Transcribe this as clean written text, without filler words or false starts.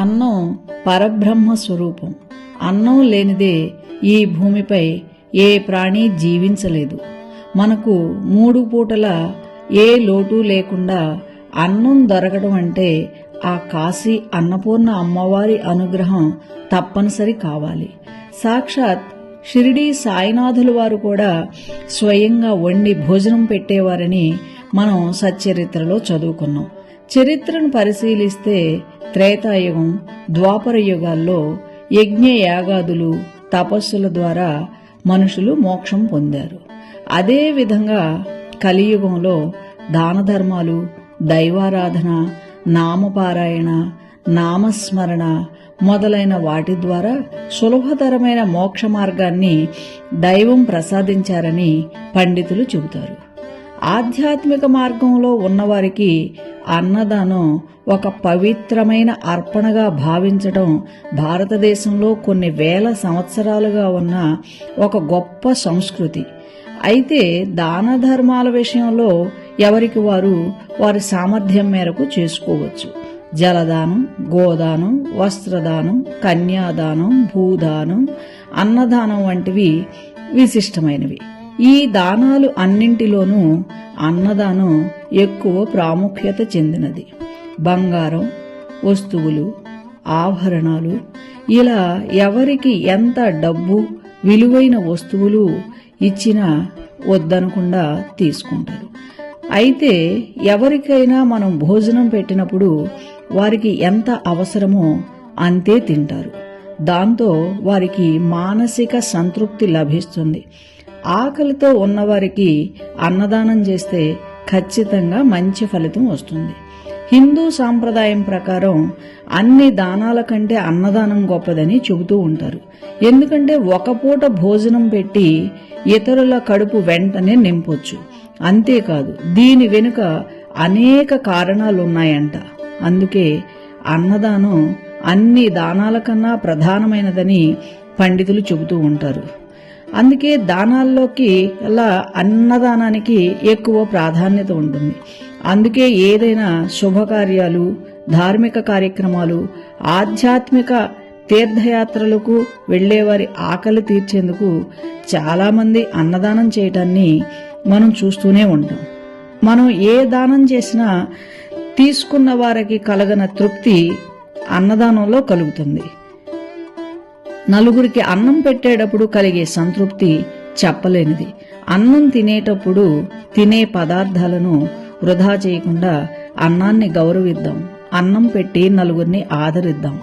అన్నం పరబ్రహ్మ స్వరూపం. అన్నం లేనిదే ఈ భూమిపై ఏ ప్రాణి జీవించలేదు. మనకు 3 పూటల ఏ లోటు లేకుండా అన్నం దొరకడం అంటే ఆ కాశీ అన్నపూర్ణ అమ్మవారి అనుగ్రహం తప్పనిసరి కావాలి. సాక్షాత్ షిరిడీ సాయినాథులు వారు కూడా స్వయంగా వండి భోజనం పెట్టేవారని మనం సచ్చరిత్రలో చదువుకున్నాం. చరిత్రను పరిశీలిస్తే త్రేతాయుగం, ద్వాపర యుగాల్లో యజ్ఞ యాగాదులు, తపస్సుల ద్వారా మనుషులు మోక్షం పొందారు. అదే విధంగా కలియుగంలో దాన ధర్మాలు, దైవారాధన, నామపారాయణ, నామస్మరణ మొదలైన వాటి ద్వారా సులభతరమైన మోక్ష మార్గాన్ని దైవం ప్రసాదించారని పండితులు చెబుతారు. ఆధ్యాత్మిక మార్గంలో ఉన్నవారికి అన్నదానం ఒక పవిత్రమైన అర్పణగా భావించడం భారతదేశంలో కొన్ని వేల సంవత్సరాలుగా ఉన్న ఒక గొప్ప సంస్కృతి. అయితే దాన ధర్మాల విషయంలో ఎవరికి వారు వారి సామర్థ్యం మేరకు చేసుకోవచ్చు. జలదానం, గోదానం, వస్త్రదానం, కన్యాదానం, భూదానం, అన్నదానం వంటివి విశిష్టమైనవి. ఈ దానాలు అన్నింటిలోనూ అన్నదానం ఎక్కువ ప్రాముఖ్యత చెందినది. బంగారం, వస్తువులు, ఆభరణాలు ఇలా ఎవరికి ఎంత డబ్బు, విలువైన వస్తువులు ఇచ్చినా వద్దనకుండా తీసుకుంటారు. అయితే ఎవరికైనా మనం భోజనం పెట్టినప్పుడు వారికి ఎంత అవసరమో అంతే తింటారు. దాంతో వారికి మానసిక సంతృప్తి లభిస్తుంది. ఆకలితో ఉన్నవారికి అన్నదానం చేస్తే ఖచ్చితంగా మంచి ఫలితం వస్తుంది. హిందూ సాంప్రదాయం ప్రకారం అన్ని దానాల కంటే అన్నదానం గొప్పదని చెబుతూ ఉంటారు. ఎందుకంటే ఒక పూట భోజనం పెట్టి ఇతరుల కడుపు వెంటనే నింపొచ్చు. అంతేకాదు దీని వెనుక అనేక కారణాలున్నాయంట. అందుకే అన్నదానం అన్ని దానాల కన్నా ప్రధానమైనదని పండితులు చెబుతూ ఉంటారు. అందుకే దానాల్లోకి అలా అన్నదానానికి ఎక్కువ ప్రాధాన్యత ఉంటుంది. అందుకే ఏదైనా శుభకార్యాలు, ధార్మిక కార్యక్రమాలు, ఆధ్యాత్మిక తీర్థయాత్రలకు వెళ్లేవారి ఆకలి తీర్చేందుకు చాలామంది అన్నదానం చేయటాన్ని మనం చూస్తూనే ఉంటాం. మనం ఏ దానం చేసినా తీసుకున్న వారికి కలగన తృప్తి అన్నదానంలో కలుగుతుంది. నలుగురికి అన్నం పెట్టేటప్పుడు కలిగే సంతృప్తి చెప్పలేనిది. అన్నం తినేటప్పుడు తినే పదార్థాలను వృధా చేయకుండా అన్నాన్ని గౌరవిద్దాం. అన్నం పెట్టి నలుగురిని ఆదరిద్దాం.